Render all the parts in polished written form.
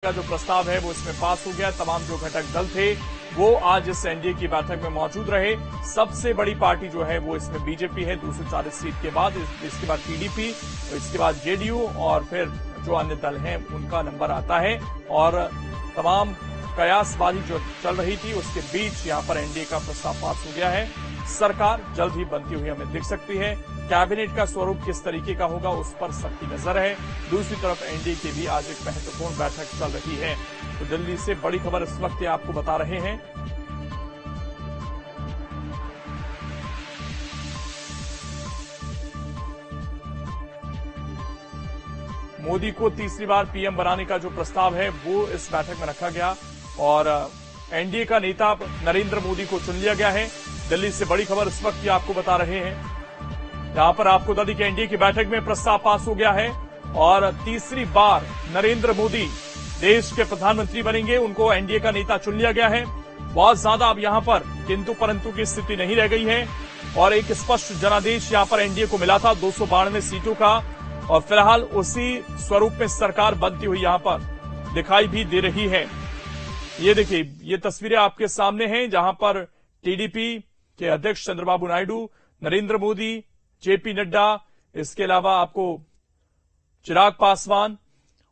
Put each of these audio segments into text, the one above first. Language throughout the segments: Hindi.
का जो प्रस्ताव है वो इसमें पास हो गया। तमाम जो घटक दल थे वो आज इस एनडीए की बैठक में मौजूद रहे। सबसे बड़ी पार्टी जो है वो इसमें बीजेपी है 240 सीट के बाद, इसके बाद टीडीपी, इसके बाद जेडीयू और फिर जो अन्य दल हैं उनका नंबर आता है। और तमाम कयासबाजी जो चल रही थी उसके बीच यहां पर एनडीए का प्रस्ताव पास हो गया है। सरकार जल्द ही बनती हुई हमें दिख सकती है। कैबिनेट का स्वरूप किस तरीके का होगा उस पर सबकी नजर है। दूसरी तरफ एनडीए की भी आज एक महत्वपूर्ण बैठक चल रही है। तो दिल्ली से बड़ी खबर इस वक्त आपको बता रहे हैं। मोदी को तीसरी बार पीएम बनाने का जो प्रस्ताव है वो इस बैठक में रखा गया और एनडीए का नेता नरेंद्र मोदी को चुन लिया गया है। दिल्ली से बड़ी खबर इस वक्त आपको बता रहे हैं। यहां पर आपको बता दें कि एनडीए की बैठक में प्रस्ताव पास हो गया है और तीसरी बार नरेंद्र मोदी देश के प्रधानमंत्री बनेंगे। उनको एनडीए का नेता चुन लिया गया है। बहुत ज्यादा अब यहां पर किंतु परंतु की स्थिति नहीं रह गई है और एक स्पष्ट जनादेश यहां पर एनडीए को मिला था 292 सीटों का और फिलहाल उसी स्वरूप में सरकार बनती हुई यहां पर दिखाई भी दे रही है। ये देखिए, ये तस्वीरें आपके सामने हैं जहां पर टीडीपी के अध्यक्ष चंद्रबाबू नायडू, नरेंद्र मोदी, जेपी नड्डा, इसके अलावा आपको चिराग पासवान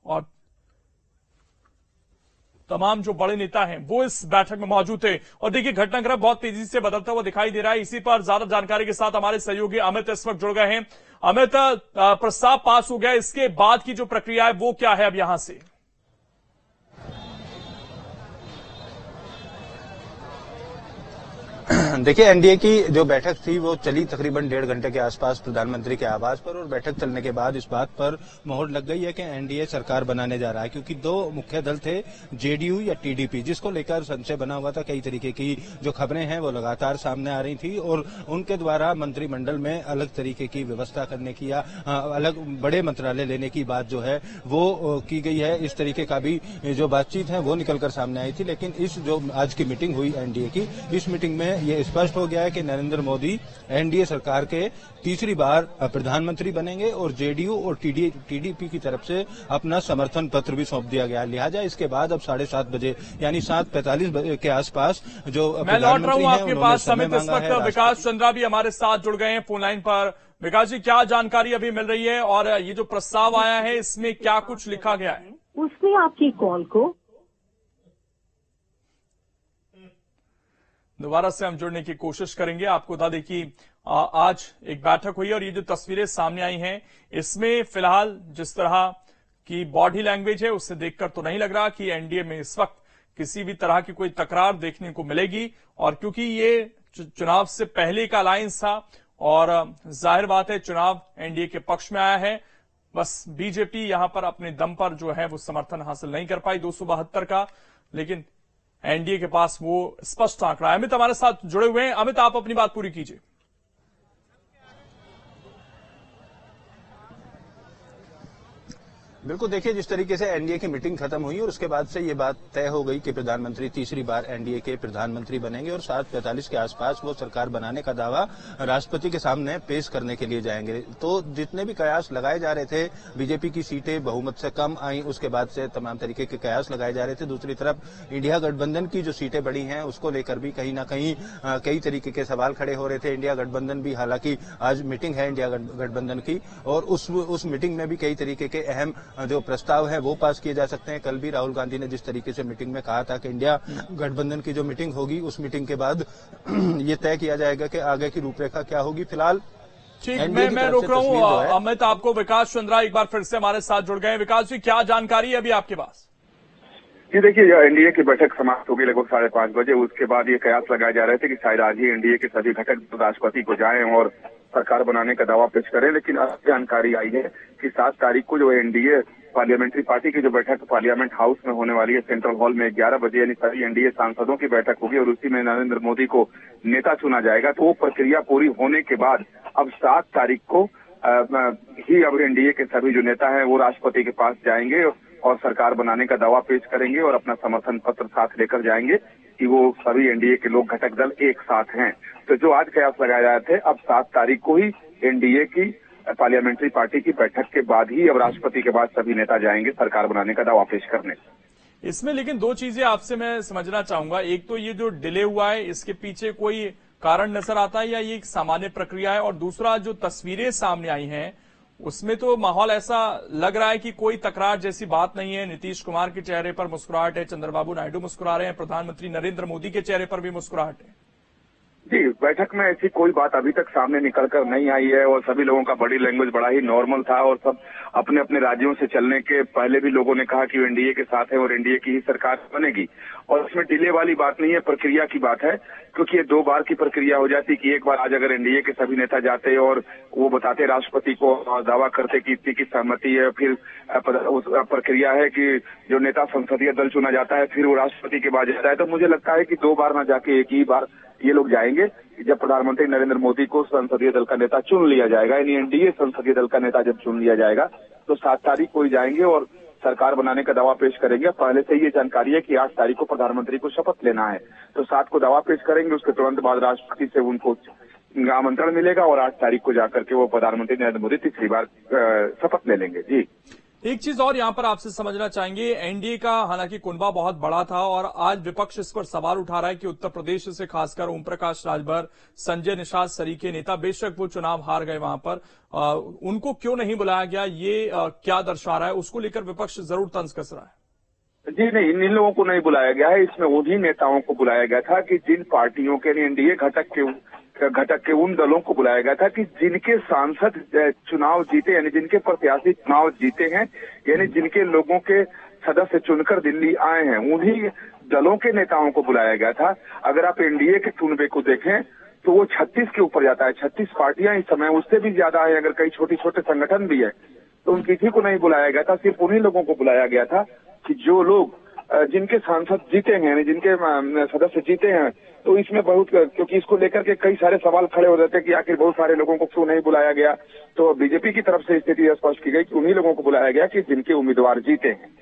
और तमाम जो बड़े नेता हैं वो इस बैठक में मौजूद थे। और देखिए, घटनाक्रम बहुत तेजी से बदलता हुआ दिखाई दे रहा है। इसी पर ज्यादा जानकारी के साथ हमारे सहयोगी अमित इस वक्त जुड़ गए हैं। अमित, प्रस्ताव पास हो गया, इसके बाद की जो प्रक्रिया है वो क्या है अब यहां से? देखिए, एनडीए की जो बैठक थी वो चली तकरीबन 1.5 घंटे के आसपास प्रधानमंत्री के आवास पर और बैठक चलने के बाद इस बात पर मोहर लग गई है कि एनडीए सरकार बनाने जा रहा है, क्योंकि दो मुख्य दल थे, जेडीयू या टीडीपी, जिसको लेकर संशय बना हुआ था। कई तरीके की जो खबरें हैं वो लगातार सामने आ रही थी और उनके द्वारा मंत्रिमंडल में अलग तरीके की व्यवस्था करने की या अलग बड़े मंत्रालय लेने की बात जो है वो की गई है। इस तरीके का भी जो बातचीत है वो निकलकर सामने आई थी। लेकिन इस जो आज की मीटिंग हुई एनडीए की, इस मीटिंग में ये स्पष्ट हो गया है कि नरेंद्र मोदी एनडीए सरकार के तीसरी बार प्रधानमंत्री बनेंगे और जेडीयू और टीडीपी की तरफ से अपना समर्थन पत्र भी सौंप दिया गया। लिहाजा इसके बाद अब 7:30 बजे यानी 7:45 के आसपास जो मैं लौट रहा हूं आपके पास। समित इस वक्त विकास चंद्रा भी हमारे साथ जुड़ गए हैं फोन लाइन पर। विकास जी, क्या जानकारी अभी मिल रही है और ये जो प्रस्ताव आया है इसमें क्या कुछ लिखा गया है? उसने आपकी कॉल को दोबारा से हम जुड़ने की कोशिश करेंगे। आपको बता दें कि आज एक बैठक हुई और ये जो तस्वीरें सामने आई हैं इसमें फिलहाल जिस तरह की बॉडी लैंग्वेज है उससे देखकर तो नहीं लग रहा कि एनडीए में इस वक्त किसी भी तरह की कोई तकरार देखने को मिलेगी। और क्योंकि ये चुनाव से पहले का अलायंस था और जाहिर बात है चुनाव एनडीए के पक्ष में आया है, बस बीजेपी यहां पर अपने दम पर जो है वो समर्थन हासिल नहीं कर पाई 272 का, लेकिन एनडीए के पास वो स्पष्ट आंकड़ा है। अमित हमारे साथ जुड़े हुए हैं। अमित, आप अपनी बात पूरी कीजिए। बिल्कुल, देखिए, जिस तरीके से एनडीए की मीटिंग खत्म हुई और उसके बाद से ये बात तय हो गई कि प्रधानमंत्री तीसरी बार एनडीए के प्रधानमंत्री बनेंगे और 7:45 के आसपास वो सरकार बनाने का दावा राष्ट्रपति के सामने पेश करने के लिए जाएंगे। तो जितने भी कयास लगाए जा रहे थे, बीजेपी की सीटें बहुमत से कम आई, उसके बाद से तमाम तरीके के कयास लगाए जा रहे थे। दूसरी तरफ इंडिया गठबंधन की जो सीटें बढ़ी हैं उसको लेकर भी कहीं ना कहीं कई तरीके के सवाल खड़े हो रहे थे। इंडिया गठबंधन भी, हालांकि आज मीटिंग है इंडिया गठबंधन की और उस मीटिंग में भी कई तरीके के अहम जो प्रस्ताव है वो पास किए जा सकते हैं। कल भी राहुल गांधी ने जिस तरीके से मीटिंग में कहा था कि इंडिया गठबंधन की जो मीटिंग होगी उस मीटिंग के बाद ये तय किया जाएगा कि आगे की रूपरेखा क्या होगी। फिलहाल ठीक, मैं रोक रहा हूं अमित आपको। विकास चंद्रा एक बार फिर से हमारे साथ जुड़ गए हैं। विकास जी, क्या जानकारी है अभी आपके पास? जी देखिए, एनडीए की बैठक समाप्त होगी लगभग 5:30 बजे। उसके बाद ये कयास लगाए जा रहे थे कि शायद आज ही एनडीए के सभी घटक राष्ट्रपति को जाएं और सरकार बनाने का दावा पेश करें। लेकिन अब जानकारी आई है कि 7 तारीख को जो एनडीए पार्लियामेंट्री पार्टी की जो बैठक पार्लियामेंट हाउस में होने वाली है, सेंट्रल हॉल में 11 बजे, यानी सभी एनडीए सांसदों की बैठक होगी और उसी में नरेंद्र मोदी को नेता चुना जाएगा। तो वो प्रक्रिया पूरी होने के बाद अब 7 तारीख को ही अब एनडीए के सभी जो नेता हैं वो राष्ट्रपति के पास जाएंगे और सरकार बनाने का दावा पेश करेंगे और अपना समर्थन पत्र साथ लेकर जाएंगे कि वो सभी एनडीए के लोग घटक दल एक साथ हैं। तो जो आज कयास लगाए जा रहे थे, अब 7 तारीख को ही एनडीए की पार्लियामेंट्री पार्टी की बैठक के बाद ही अब राष्ट्रपति के पास सभी नेता जाएंगे सरकार बनाने का दावा पेश करने। इसमें लेकिन दो चीजें आपसे मैं समझना चाहूंगा। एक तो ये जो डिले हुआ है, इसके पीछे कोई कारण नजर आता है या ये एक सामान्य प्रक्रिया है? और दूसरा, जो तस्वीरें सामने आई हैं उसमें तो माहौल ऐसा लग रहा है कि कोई तकरार जैसी बात नहीं है। नीतीश कुमार के चेहरे पर मुस्कुराहट है, चंद्रबाबू नायडू मुस्कुरा रहे हैं, प्रधानमंत्री नरेंद्र मोदी के चेहरे पर भी मुस्कुराहट है। जी, बैठक में ऐसी कोई बात अभी तक सामने निकलकर नहीं आई है और सभी लोगों का बॉडी लैंग्वेज बड़ा ही नॉर्मल था और सब अपने अपने राज्यों से चलने के पहले भी लोगों ने कहा कि वो एनडीए के साथ है और एनडीए की ही सरकार बनेगी। और इसमें डिले वाली बात नहीं है, प्रक्रिया की बात है, क्योंकि ये 2 बार की प्रक्रिया हो जाती कि एक बार आज अगर एनडीए के सभी नेता जाते और वो बताते राष्ट्रपति को और दावा करते कि इतनी की सहमति है, फिर प्रक्रिया है कि जो नेता संसदीय दल चुना जाता है फिर वो राष्ट्रपति के बाद जाता है। तो मुझे लगता है कि 2 बार ना जाके एक ही बार ये लोग जाएंगे जब प्रधानमंत्री नरेंद्र मोदी को संसदीय दल का नेता चुन लिया जाएगा, यानी एनडीए संसदीय दल का नेता जब चुन लिया जाएगा तो 7 तारीख को ही जाएंगे और सरकार बनाने का दावा पेश करेंगे। पहले से ये जानकारी है कि 8 तारीख को प्रधानमंत्री को शपथ लेना है, तो 7 को दावा पेश करेंगे, उसके तुरंत बाद राष्ट्रपति से उनको आमंत्रण मिलेगा और 8 तारीख को जाकर के वो प्रधानमंत्री नरेंद्र मोदी तीसरी बार शपथ ले लेंगे। जी, एक चीज और यहां पर आपसे समझना चाहेंगे, एनडीए का हालांकि कुनबा बहुत बड़ा था और आज विपक्ष इस पर सवाल उठा रहा है कि उत्तर प्रदेश से खासकर ओम प्रकाश राजभर, संजय निषाद सरीखे नेता, बेशक वो चुनाव हार गए वहां पर, उनको क्यों नहीं बुलाया गया, ये क्या दर्शा रहा है? उसको लेकर विपक्ष जरूर तंज कस रहा है। जी नहीं, इन लोगों को नहीं बुलाया गया है, इसमें उन्हीं नेताओं को बुलाया गया था कि जिन पार्टियों के एनडीए घटक के उन दलों को बुलाया गया था कि जिनके सांसद चुनाव जीते, यानी जिनके प्रत्याशी चुनाव जीते हैं, यानी जिनके लोगों के सदस्य चुनकर दिल्ली आए हैं, उन्हीं दलों के नेताओं को बुलाया गया था। अगर आप एनडीए के चुनाव को देखें तो वो 36 के ऊपर जाता है, 36 पार्टियां इस समय, उससे भी ज्यादा है, अगर कई छोटे छोटे संगठन भी है, तो उन किसी को नहीं बुलाया गया था। सिर्फ उन्हीं लोगों को बुलाया गया था कि जो लोग जिनके सांसद जीते हैं, जिनके सदस्य जीते हैं। तो इसमें बहुत, क्योंकि इसको लेकर के कई सारे सवाल खड़े हो जाते हैं कि आखिर बहुत सारे लोगों को क्यों नहीं बुलाया गया, तो बीजेपी की तरफ से स्थिति स्पष्ट की गई कि उन्हीं लोगों को बुलाया गया कि जिनके उम्मीदवार जीते हैं।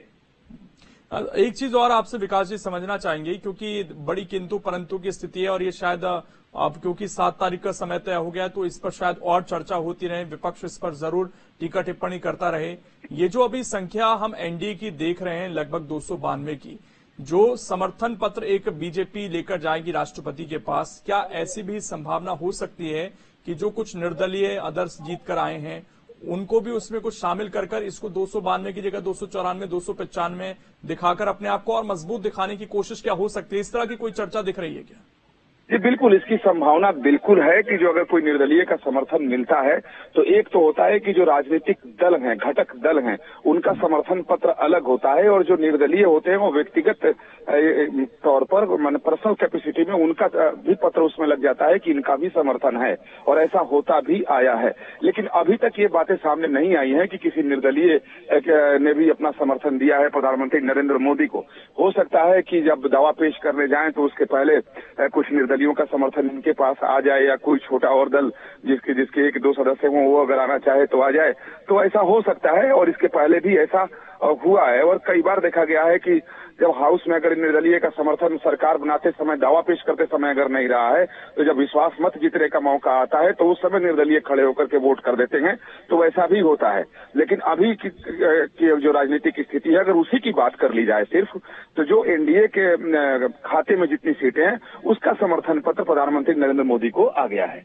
एक चीज और आपसे विकास जी समझना चाहेंगे, क्योंकि बड़ी किंतु परंतु की स्थिति है और ये शायद अब क्योंकि 7 तारीख का समय तय हो गया तो इस पर शायद और चर्चा होती रहे, विपक्ष इस पर जरूर टीका टिप्पणी करता रहे। ये जो अभी संख्या हम एनडीए की देख रहे हैं लगभग 292 की, जो समर्थन पत्र एक बीजेपी लेकर जाएगी राष्ट्रपति के पास, क्या ऐसी भी संभावना हो सकती है कि जो कुछ निर्दलीय अदर्स जीत कर आए हैं उनको भी उसमें कुछ शामिल कर इसको 292 की जगह 294, 295 दिखाकर अपने आप को और मजबूत दिखाने की कोशिश क्या हो सकती है? इस तरह की कोई चर्चा दिख रही है क्या? जी बिल्कुल, इसकी संभावना बिल्कुल है कि जो अगर कोई निर्दलीय का समर्थन मिलता है तो एक तो होता है कि जो राजनीतिक दल हैं, घटक दल हैं, उनका समर्थन पत्र अलग होता है और जो निर्दलीय होते हैं वो व्यक्तिगत तौर पर, मान पर्सनल कैपेसिटी में उनका भी पत्र उसमें लग जाता है कि इनका भी समर्थन है, और ऐसा होता भी आया है। लेकिन अभी तक ये बातें सामने नहीं आई है कि किसी निर्दलीय ने भी अपना समर्थन दिया है प्रधानमंत्री नरेंद्र मोदी को। हो सकता है कि जब दावा पेश करने जाएं तो उसके पहले कुछ निर्दलियों का समर्थन इनके पास आ जाए, या कोई छोटा और दल जिसके 1-2 सदस्य हों वो अगर आना चाहे तो आ जाए, तो ऐसा हो सकता है। और इसके पहले भी ऐसा हुआ है और कई बार देखा गया है कि जब हाउस में अगर निर्दलीय का समर्थन सरकार बनाते समय, दावा पेश करते समय अगर नहीं रहा है, तो जब विश्वास मत जीतने का मौका आता है तो उस समय निर्दलीय खड़े होकर के वोट कर देते हैं, तो वैसा भी होता है। लेकिन अभी की जो राजनीतिक स्थिति है, अगर उसी की बात कर ली जाए सिर्फ, तो जो एनडीए के खाते में जितनी सीटें हैं उसका समर्थन पत्र प्रधानमंत्री नरेंद्र मोदी को आ गया है।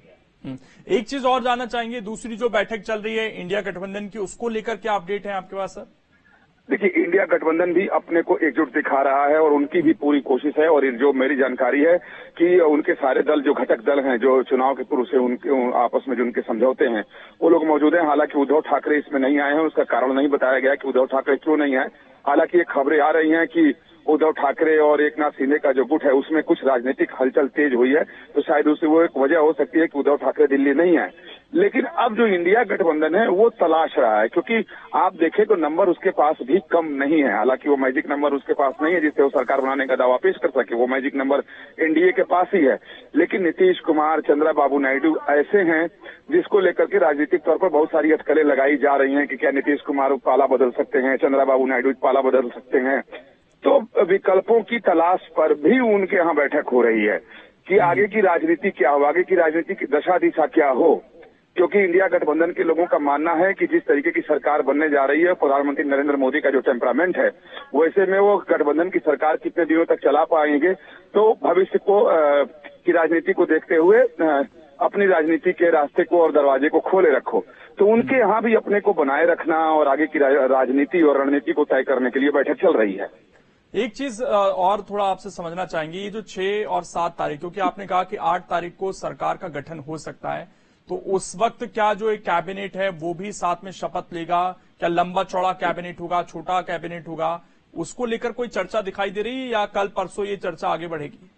एक चीज और जानना चाहेंगे, दूसरी जो बैठक चल रही है इंडिया गठबंधन की, उसको लेकर क्या अपडेट है आपके पास सर? देखिए, इंडिया गठबंधन भी अपने को एकजुट दिखा रहा है और उनकी भी पूरी कोशिश है, और जो मेरी जानकारी है कि उनके सारे दल, जो घटक दल हैं, जो चुनाव के पूर्व से उनके आपस में जो उनके समझौते हैं, वो लोग मौजूद हैं। हालांकि उद्धव ठाकरे इसमें नहीं आए हैं, उसका कारण नहीं बताया गया कि उद्धव ठाकरे क्यों नहीं आए। हालांकि ये खबरें आ रही हैं कि उद्धव ठाकरे और एकनाथ शिंदे का जो गुट है उसमें कुछ राजनीतिक हलचल तेज हुई है, तो शायद उससे वो एक वजह हो सकती है कि उद्धव ठाकरे दिल्ली नहीं आए। लेकिन अब जो इंडिया गठबंधन है वो तलाश रहा है, क्योंकि आप देखें तो नंबर उसके पास भी कम नहीं है। हालांकि वो मैजिक नंबर उसके पास नहीं है जिससे वो सरकार बनाने का दावा पेश कर सके, वो मैजिक नंबर एनडीए के पास ही है। लेकिन नीतीश कुमार, चंद्रबाबू नायडू ऐसे हैं जिसको लेकर के राजनीतिक तौर पर बहुत सारी अटकलें लगाई जा रही हैं कि क्या नीतीश कुमार पाला बदल सकते हैं, चंद्रबाबू नायडू पाला बदल सकते हैं। तो विकल्पों की तलाश पर भी उनके यहाँ बैठक हो रही है कि आगे की राजनीति क्या हो, आगे की राजनीति की दशा दिशा क्या हो। क्योंकि इंडिया गठबंधन के लोगों का मानना है कि जिस तरीके की सरकार बनने जा रही है, प्रधानमंत्री नरेंद्र मोदी का जो टेम्परामेंट है, वैसे में वो गठबंधन की सरकार कितने दिनों तक चला पाएंगे। तो भविष्य को की राजनीति को देखते हुए अपनी राजनीति के रास्ते को और दरवाजे को खोले रखो। तो उनके यहाँ भी अपने को बनाए रखना और आगे की राजनीति और रणनीति को तय करने के लिए बैठक चल रही है। एक चीज और थोड़ा आपसे समझना चाहेंगे, ये जो 6 और 7 तारीख, क्योंकि आपने कहा कि 8 तारीख को सरकार का गठन हो सकता है, तो उस वक्त क्या जो एक कैबिनेट है वो भी साथ में शपथ लेगा? क्या लंबा चौड़ा कैबिनेट होगा, छोटा कैबिनेट होगा? उसको लेकर कोई चर्चा दिखाई दे रही है या कल परसों ये चर्चा आगे बढ़ेगी?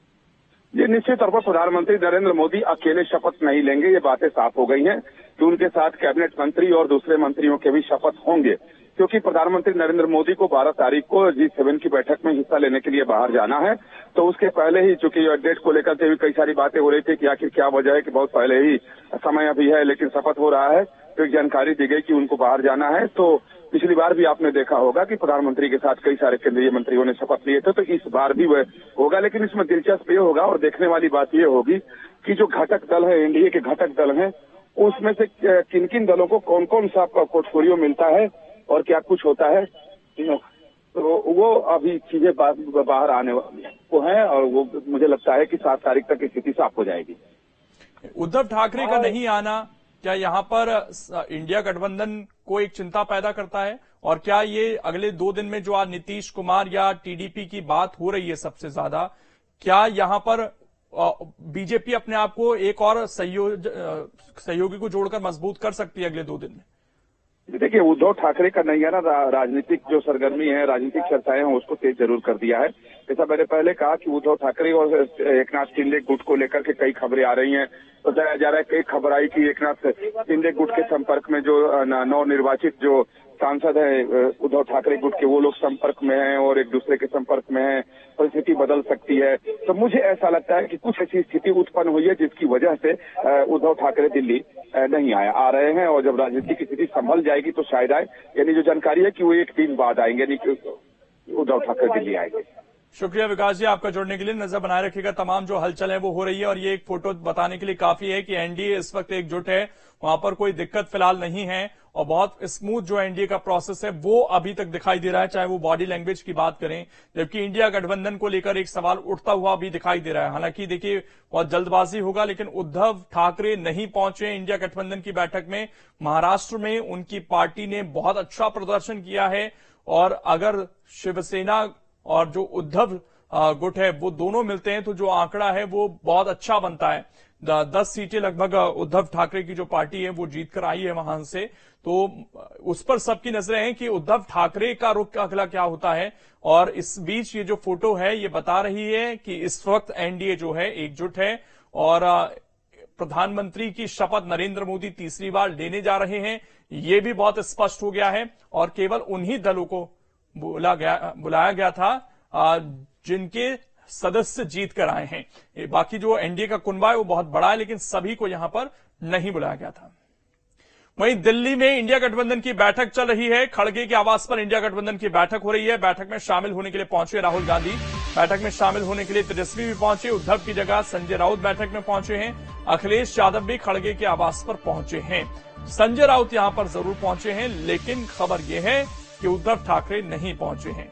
ये निश्चित तौर पर प्रधानमंत्री नरेंद्र मोदी अकेले शपथ नहीं लेंगे, ये बातें साफ हो गई हैं कि उनके साथ कैबिनेट मंत्री और दूसरे मंत्रियों के भी शपथ होंगे, क्योंकि प्रधानमंत्री नरेंद्र मोदी को 12 तारीख को G7 की बैठक में हिस्सा लेने के लिए बाहर जाना है। तो उसके पहले ही, चूंकि डेट को लेकर के भी कई सारी बातें हो रही थी कि आखिर क्या वजह है कि बहुत पहले ही समय अभी है लेकिन शपथ हो रहा है, तो एक जानकारी दी गई कि उनको बाहर जाना है। तो पिछली बार भी आपने देखा होगा कि प्रधानमंत्री के साथ कई सारे केंद्रीय मंत्रियों ने शपथ लिए थे, तो इस बार भी वह होगा। लेकिन इसमें दिलचस्प ये होगा और देखने वाली बात ये होगी कि जो घटक दल है, एनडीए के घटक दल हैं, उसमें से किन किन दलों को कौन कौन सा पोर्टफोलियो मिलता है और क्या कुछ होता है, तो वो अभी चीजें बाहर आने वाली वो है। और वो मुझे लगता है कि 7 तारीख तक स्थिति साफ हो जाएगी। उद्धव ठाकरे का नहीं आना क्या यहाँ पर इंडिया गठबंधन को एक चिंता पैदा करता है? और क्या ये अगले 2 दिन में जो आज नीतीश कुमार या टीडीपी की बात हो रही है सबसे ज्यादा, क्या यहाँ पर बीजेपी अपने आप को एक और सहयोगी को जोड़कर मजबूत कर सकती है अगले 2 दिन में? देखिए, उद्धव ठाकरे का नहीं आना राजनीतिक जो सरगर्मी है, राजनीतिक चर्चाएं हैं, उसको तेज जरूर कर दिया है। जैसा मैंने पहले कहा कि उद्धव ठाकरे और एकनाथ शिंदे गुट को लेकर के कई खबरें आ रही हैं। तो बताया जा रहा है, कई खबर आई कि एकनाथ शिंदे गुट के संपर्क में जो नवनिर्वाचित जो सांसद है उद्धव ठाकरे गुट के, वो लोग संपर्क में हैं और एक दूसरे के संपर्क में हैं, परिस्थिति बदल सकती है। तो मुझे ऐसा लगता है कि कुछ ऐसी स्थिति उत्पन्न हुई है जिसकी वजह से उद्धव ठाकरे दिल्ली नहीं आ रहे हैं। और जब राजनीति की स्थिति संभल जाएगी तो शायद आए, यानी जो जानकारी है कि वो 1 दिन बाद आएंगे, यानी उद्धव ठाकरे दिल्ली आएंगे। शुक्रिया विकास जी आपका जुड़ने के लिए। नजर बनाए रखिएगा, तमाम जो हलचल है वो हो रही है और ये एक फोटो बताने के लिए काफी है कि एनडीए इस वक्त एकजुट है, वहां पर कोई दिक्कत फिलहाल नहीं है और बहुत स्मूथ जो एनडीए का प्रोसेस है वो अभी तक दिखाई दे रहा है, चाहे वो बॉडी लैंग्वेज की बात करें। जबकि इंडिया गठबंधन को लेकर एक सवाल उठता हुआ भी दिखाई दे रहा है। हालांकि देखिए बहुत जल्दबाजी होगा, लेकिन उद्धव ठाकरे नहीं पहुंचे इंडिया गठबंधन की बैठक में। महाराष्ट्र में उनकी पार्टी ने बहुत अच्छा प्रदर्शन किया है और अगर शिवसेना और जो उद्धव गुट है वो दोनों मिलते हैं तो जो आंकड़ा है वो बहुत अच्छा बनता है। 10 सीटें लगभग उद्धव ठाकरे की जो पार्टी है वो जीत कर आई है वहां से। तो उस पर सबकी नजरें हैं कि उद्धव ठाकरे का रुख अगला क्या होता है। और इस बीच ये जो फोटो है ये बता रही है कि इस वक्त एनडीए जो है एकजुट है और प्रधानमंत्री की शपथ नरेंद्र मोदी तीसरी बार लेने जा रहे हैं, ये भी बहुत स्पष्ट हो गया है। और केवल उन्हीं दलों को बुलाया गया था जिनके सदस्य जीत कर आए हैं। बाकी जो एनडीए का कुनबा है वो बहुत बड़ा है, लेकिन सभी को यहां पर नहीं बुलाया गया था। वहीं दिल्ली में इंडिया गठबंधन की बैठक चल रही है। खड़गे के आवास पर इंडिया गठबंधन की बैठक हो रही है। बैठक में शामिल होने के लिए पहुंचे राहुल गांधी, बैठक में शामिल होने के लिए तेजस्वी भी पहुंचे, उद्धव की जगह संजय राउत बैठक में पहुंचे हैं, अखिलेश यादव भी खड़गे के आवास पर पहुंचे हैं। संजय राउत यहां पर जरूर पहुंचे हैं, लेकिन खबर यह है कि उद्धव ठाकरे नहीं पहुंचे हैं।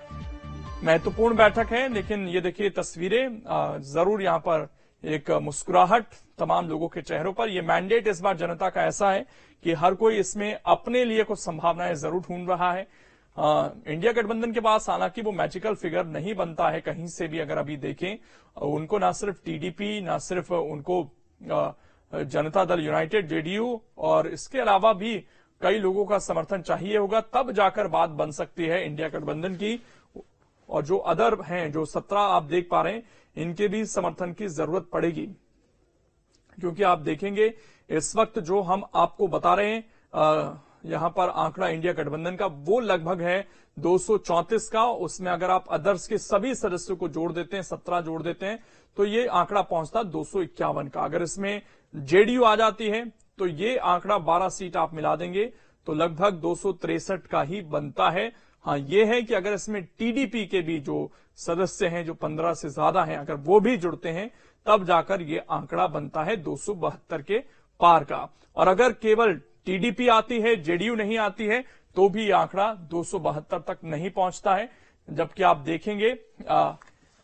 महत्वपूर्ण बैठक है, लेकिन ये देखिए तस्वीरें, जरूर यहां पर एक मुस्कुराहट तमाम लोगों के चेहरों पर। यह मैंडेट इस बार जनता का ऐसा है कि हर कोई इसमें अपने लिए कुछ संभावनाएं जरूर ढूंढ रहा है। इंडिया गठबंधन के पास हालांकि वो मैजिकल फिगर नहीं बनता है कहीं से भी। अगर अभी देखें, उनको ना सिर्फ टीडीपी, ना सिर्फ उनको जनता दल यूनाइटेड, जेडीयू और इसके अलावा भी कई लोगों का समर्थन चाहिए होगा, तब जाकर बात बन सकती है इंडिया गठबंधन की। और जो अदर हैं, जो 17 आप देख पा रहे हैं, इनके भी समर्थन की जरूरत पड़ेगी। क्योंकि आप देखेंगे इस वक्त जो हम आपको बता रहे हैं, यहां पर आंकड़ा इंडिया गठबंधन का वो लगभग है 234 का। उसमें अगर आप अदर्स के सभी सदस्यों को जोड़ देते हैं, 17 जोड़ देते हैं, तो ये आंकड़ा पहुंचता 251 का। अगर इसमें जेडीयू आ जाती है तो ये आंकड़ा 12 सीट आप मिला देंगे तो लगभग 263 का ही बनता है। हाँ, ये है कि अगर इसमें टीडीपी के भी जो सदस्य हैं, जो 15 से ज्यादा हैं, अगर वो भी जुड़ते हैं तब जाकर ये आंकड़ा बनता है 272 के पार का। और अगर केवल टीडीपी आती है, जेडीयू नहीं आती है, तो भी ये आंकड़ा 272 तक नहीं पहुंचता है। जबकि आप देखेंगे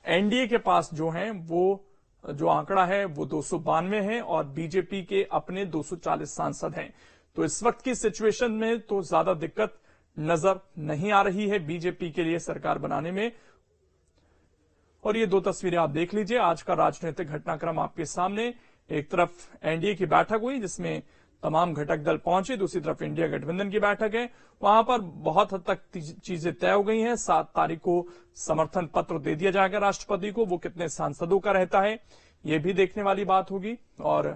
एनडीए के पास जो है वो जो आंकड़ा है वो 292 है और बीजेपी के अपने 240 सांसद हैं। तो इस वक्त की सिचुएशन में तो ज्यादा दिक्कत नजर नहीं आ रही है बीजेपी के लिए सरकार बनाने में। और ये दो तस्वीरें आप देख लीजिए। आज का राजनीतिक घटनाक्रम आपके सामने। एक तरफ एनडीए की बैठक हुई जिसमें तमाम घटक दल पहुंचे, दूसरी तरफ इंडिया गठबंधन की बैठक है। वहां पर बहुत हद तक चीजें तय हो गई हैं। 7 तारीख को समर्थन पत्र दे दिया जाएगा राष्ट्रपति को। वो कितने सांसदों का रहता है ये भी देखने वाली बात होगी। और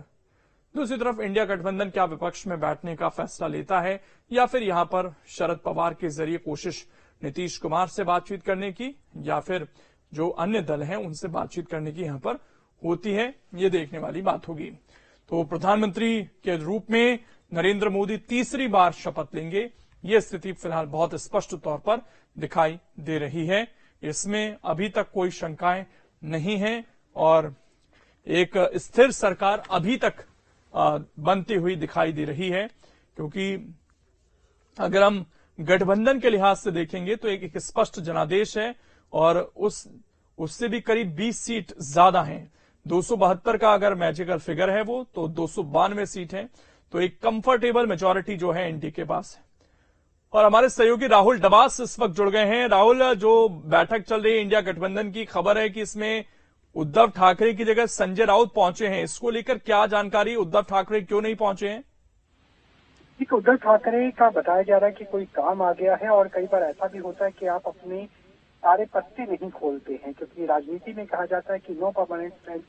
दूसरी तरफ इंडिया गठबंधन क्या विपक्ष में बैठने का फैसला लेता है या फिर यहां पर शरद पवार के जरिए कोशिश नीतीश कुमार से बातचीत करने की या फिर जो अन्य दल हैं उनसे बातचीत करने की यहां पर होती है, ये देखने वाली बात होगी। तो प्रधानमंत्री के रूप में नरेंद्र मोदी तीसरी बार शपथ लेंगे, ये स्थिति फिलहाल बहुत स्पष्ट तौर पर दिखाई दे रही है। इसमें अभी तक कोई शंकाएं नहीं है और एक स्थिर सरकार अभी तक बनती हुई दिखाई दे रही है। क्योंकि अगर हम गठबंधन के लिहाज से देखेंगे तो एक स्पष्ट जनादेश है और उससे भी करीब 20 सीट ज्यादा हैं। 272 का अगर मैजिकल फिगर है वो, तो 292 सीट है। तो एक कंफर्टेबल मेजॉरिटी जो है एनडीए के पास है। और हमारे सहयोगी राहुल डबास इस वक्त जुड़ गए हैं। राहुल, जो बैठक चल रही है इंडिया गठबंधन की, खबर है कि इसमें उद्धव ठाकरे की जगह संजय राउत पहुंचे हैं। इसको लेकर क्या जानकारी, उद्धव ठाकरे क्यों नहीं पहुंचे हैं? ठीक, उद्धव ठाकरे का बताया जा रहा है कि कोई काम आ गया है और कई बार ऐसा भी होता है कि आप अपने सारे पत्ते नहीं खोलते हैं, क्योंकि राजनीति में कहा जाता है कि no permanent friend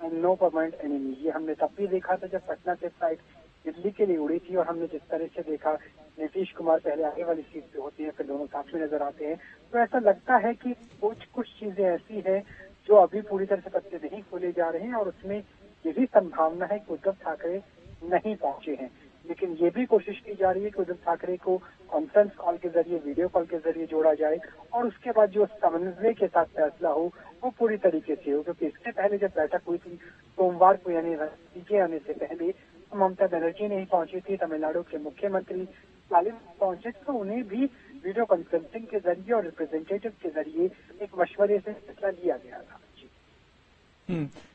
and no permanent enemy. ये हमने तब भी देखा था जब पटना से फ्लाइट दिल्ली के लिए उड़ी थी और हमने जिस तरह से देखा नीतीश कुमार पहले आगे वाली सीट पे होती है फिर दोनों साथ में नजर आते हैं। तो ऐसा लगता है कि कुछ चीजें ऐसी हैं जो अभी पूरी तरह से पत्ते नहीं खोले जा रहे हैं और उसमें ये भी संभावना है कि उद्धव ठाकरे नहीं पहुंचे हैं। लेकिन ये भी कोशिश की जा रही है कि उद्धव ठाकरे को कॉन्फ्रेंस कॉल के जरिए, वीडियो कॉल के जरिए जोड़ा जाए और उसके बाद जो समन्वय के साथ फैसला हो वो पूरी तरीके से हो। क्योंकि इससे पहले जब बैठक हुई थी सोमवार को, यानी के आने से पहले, ममता बनर्जी नहीं पहुंची थी, तमिलनाडु के मुख्यमंत्री स्टालिन पहुंचे, तो उन्हें भी वीडियो कॉन्फ्रेंसिंग के जरिए और रिप्रेजेंटेटिव के जरिए एक मशवरे से फैसला लिया गया था।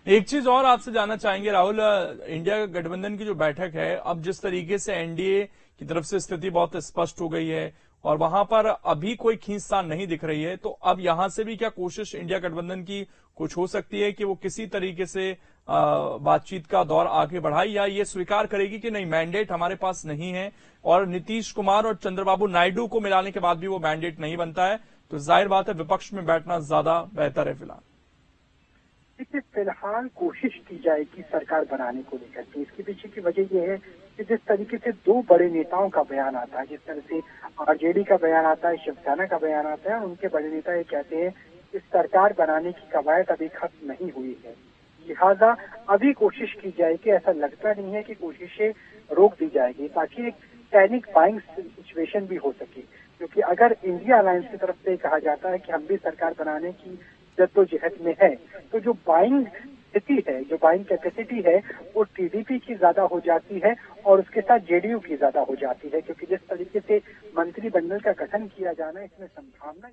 एक चीज और आपसे जानना चाहेंगे राहुल, इंडिया गठबंधन की जो बैठक है, अब जिस तरीके से एनडीए की तरफ से स्थिति बहुत स्पष्ट हो गई है और वहां पर अभी कोई खींचतान नहीं दिख रही है, तो अब यहां से भी क्या कोशिश इंडिया गठबंधन की कुछ हो सकती है कि वो किसी तरीके से बातचीत का दौर आगे बढ़ाए या ये स्वीकार करेगी कि नहीं, मैंडेट हमारे पास नहीं है और नीतीश कुमार और चंद्रबाबू नायडू को मिलाने के बाद भी वो मैंडेट नहीं बनता है, तो जाहिर बात है विपक्ष में बैठना ज्यादा बेहतर है फिलहाल? देखिए, फिलहाल कोशिश की जाएगी सरकार बनाने को लेकर के। इसके पीछे की वजह यह है कि जिस तरीके से दो बड़े नेताओं का बयान आता है, जिस तरह से आरजेडी का बयान आता है, शिवसेना का बयान आता है, और उनके बड़े नेता ये कहते हैं कि सरकार बनाने की कवायद अभी खत्म नहीं हुई है, लिहाजा अभी कोशिश की जाएगी। ऐसा लगता नहीं है कि कोशिशें रोक दी जाएगी ताकि एक पैनिक बाइंग सिचुएशन भी हो सके। क्योंकि अगर इंडिया अलायंस की तरफ से कहा जाता है कि हम भी सरकार बनाने की जद्दोजहद में है, तो जो बाइंग स्थिति है, जो बाइंग कैपेसिटी है, वो टीडीपी की ज्यादा हो जाती है और उसके साथ जेडीयू की ज्यादा हो जाती है। क्योंकि जिस तरीके से मंत्रिमंडल का गठन किया जाना, इसमें संभावना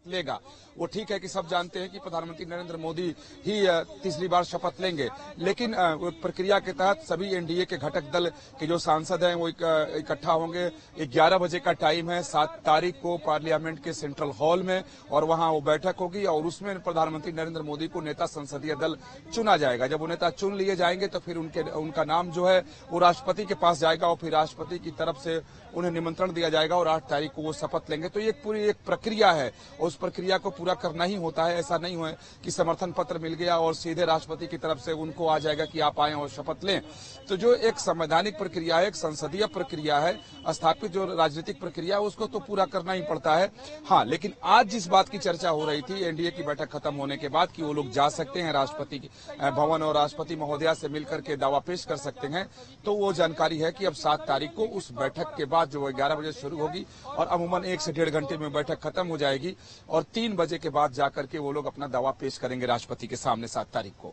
लेगा। वो ठीक है कि सब जानते हैं कि प्रधानमंत्री नरेंद्र मोदी ही तीसरी बार शपथ लेंगे, लेकिन प्रक्रिया के तहत सभी एनडीए के घटक दल के जो सांसद हैं वो इकट्ठा होंगे। 11 बजे का टाइम है 7 तारीख को पार्लियामेंट के सेंट्रल हॉल में, और वहां वो बैठक होगी और उसमें प्रधानमंत्री नरेंद्र मोदी को नेता संसदीय दल चुना जाएगा। जब वो नेता चुन लिए जाएंगे तो फिर उनका नाम जो है वो राष्ट्रपति के पास जाएगा और फिर राष्ट्रपति की तरफ से उन्हें निमंत्रण दिया जाएगा और 8 तारीख को वो शपथ लेंगे। तो ये पूरी एक प्रक्रिया है, उस प्रक्रिया को पूरा करना ही होता है। ऐसा नहीं हुआ कि समर्थन पत्र मिल गया और सीधे राष्ट्रपति की तरफ से उनको आ जाएगा कि आप आए और शपथ लें। तो जो एक संवैधानिक प्रक्रिया है, एक संसदीय प्रक्रिया है, स्थापित जो राजनीतिक प्रक्रिया है, उसको तो पूरा करना ही पड़ता है। हाँ, लेकिन आज जिस बात की चर्चा हो रही थी एनडीए की बैठक खत्म होने के बाद कि वो लोग जा सकते हैं राष्ट्रपति भवन और राष्ट्रपति महोदया से मिलकर के दावा पेश कर सकते हैं, तो वो जानकारी है कि अब 7 तारीख को उस बैठक के बाद जो 11 बजे शुरू होगी और अमूमन 1 से 1.5 घंटे में बैठक खत्म हो जाएगी और 3 बजे के बाद जाकर के वो लोग अपना दावा पेश करेंगे राष्ट्रपति के सामने 7 तारीख को।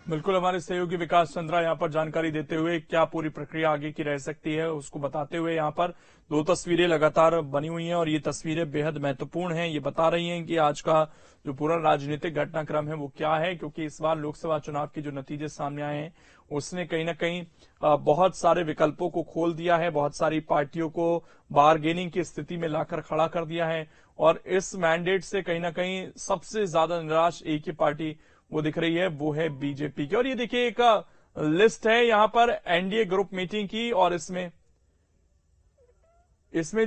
बिल्कुल, हमारे सहयोगी विकास चंद्रा यहाँ पर जानकारी देते हुए क्या पूरी प्रक्रिया आगे की रह सकती है उसको बताते हुए यहाँ पर दो तस्वीरें लगातार बनी हुई हैं और ये तस्वीरें बेहद महत्वपूर्ण हैं। ये बता रही हैं कि आज का जो पूरा राजनीतिक घटनाक्रम है वो क्या है, क्योंकि इस बार लोकसभा चुनाव के जो नतीजे सामने आए हैं उसने कहीं ना कहीं बहुत सारे विकल्पों को खोल दिया है, बहुत सारी पार्टियों को बारगेनिंग की स्थिति में लाकर खड़ा कर दिया है। और इस मैंडेट से कहीं ना कहीं सबसे ज्यादा निराश एक ही पार्टी वो दिख रही है, वो है बीजेपी की। और ये देखिए एक लिस्ट है यहाँ पर एनडीए ग्रुप मीटिंग की, और इसमें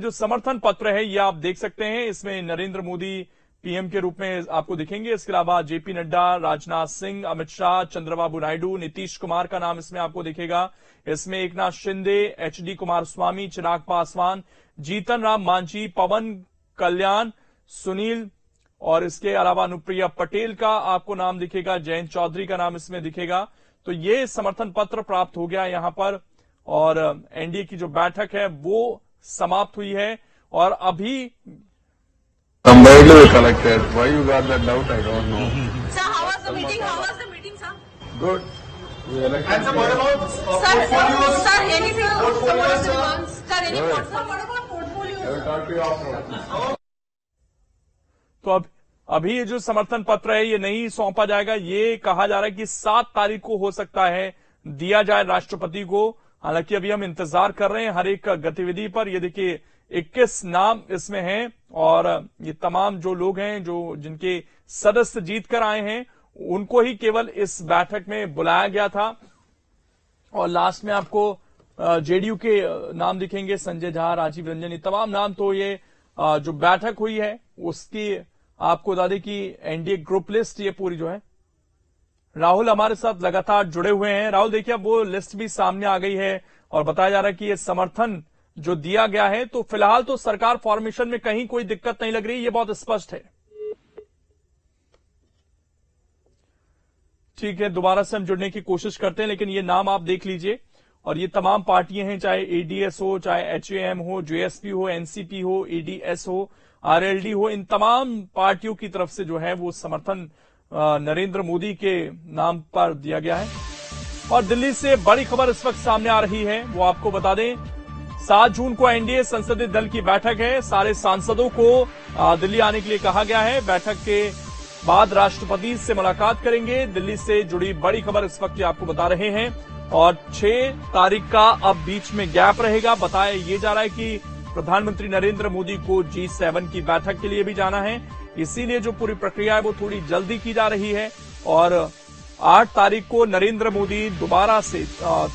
जो समर्थन पत्र है ये आप देख सकते हैं। इसमें नरेंद्र मोदी पीएम के रूप में आपको दिखेंगे। इसके अलावा जेपी नड्डा, राजनाथ सिंह, अमित शाह, चंद्रबाबू नायडू, नीतीश कुमार का नाम इसमें आपको दिखेगा। इसमें एकनाथ शिंदे, एचडी कुमारस्वामी, चिराग पासवान, जीतन राम मांझी, पवन कल्याण, सुनील, और इसके अलावा अनुप्रिया पटेल का आपको नाम दिखेगा, जयंत चौधरी का नाम इसमें दिखेगा। तो ये समर्थन पत्र प्राप्त हो गया यहां पर, और एनडीए की जो बैठक है वो समाप्त हुई है। और अभी collected. Why you got that doubt? I don't know. Sir, how was the meeting? How was the meeting, sir? Good. And what about sir, anything? Sir, any what about portfolio? I will talk to you afterwards. तो अभी ये जो समर्थन पत्र है ये नहीं सौंपा जाएगा। ये कहा जा रहा है कि 7 तारीख को हो सकता है दिया जाए राष्ट्रपति को। हालांकि अभी हम इंतजार कर रहे हैं हर एक गतिविधि पर। ये देखिए 21 नाम इसमें हैं, और ये तमाम जो लोग हैं जो जिनके सदस्य जीत कर आए हैं उनको ही केवल इस बैठक में बुलाया गया था। और लास्ट में आपको जेडीयू के नाम दिखेंगे, संजय झा, राजीव रंजन, ये तमाम नाम। तो ये जो बैठक हुई है उसकी आपको बता दें कि एनडीए ग्रुप लिस्ट ये पूरी जो है, राहुल हमारे साथ लगातार जुड़े हुए हैं। राहुल देखिए अब वो लिस्ट भी सामने आ गई है और बताया जा रहा है कि ये समर्थन जो दिया गया है, तो फिलहाल तो सरकार फॉर्मेशन में कहीं कोई दिक्कत नहीं लग रही, ये बहुत स्पष्ट है। ठीक है, दोबारा से हम जुड़ने की कोशिश करते हैं, लेकिन ये नाम आप देख लीजिए। और ये तमाम पार्टियां हैं, चाहे एडीएस हो, चाहे एचएएम हो, जेएसपी हो, एनसीपी हो, एडीएस हो, आरएलडी हो, इन तमाम पार्टियों की तरफ से जो है वो समर्थन नरेंद्र मोदी के नाम पर दिया गया है। और दिल्ली से बड़ी खबर इस वक्त सामने आ रही है, वो आपको बता दें 7 जून को एनडीए संसदीय दल की बैठक है। सारे सांसदों को दिल्ली आने के लिए कहा गया है। बैठक के बाद राष्ट्रपति से मुलाकात करेंगे। दिल्ली से जुड़ी बड़ी खबर इस वक्त आपको बता रहे हैं। और 6 तारीख का अब बीच में गैप रहेगा। बताया ये जा रहा है कि प्रधानमंत्री नरेंद्र मोदी को G7 की बैठक के लिए भी जाना है, इसीलिए जो पूरी प्रक्रिया है वो थोड़ी जल्दी की जा रही है। और 8 तारीख को नरेंद्र मोदी दोबारा से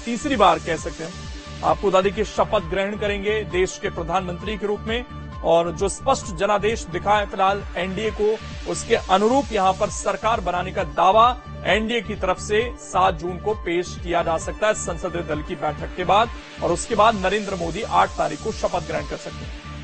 तीसरी बार कह सकते हैं आपको बता दें कि शपथ ग्रहण करेंगे देश के प्रधानमंत्री के रूप में। और जो स्पष्ट जनादेश दिखा है फिलहाल एनडीए को, उसके अनुरूप यहां पर सरकार बनाने का दावा एनडीए की तरफ से 7 जून को पेश किया जा सकता है संसदीय दल की बैठक के बाद। और उसके बाद नरेंद्र मोदी 8 तारीख को शपथ ग्रहण कर सकते हैं।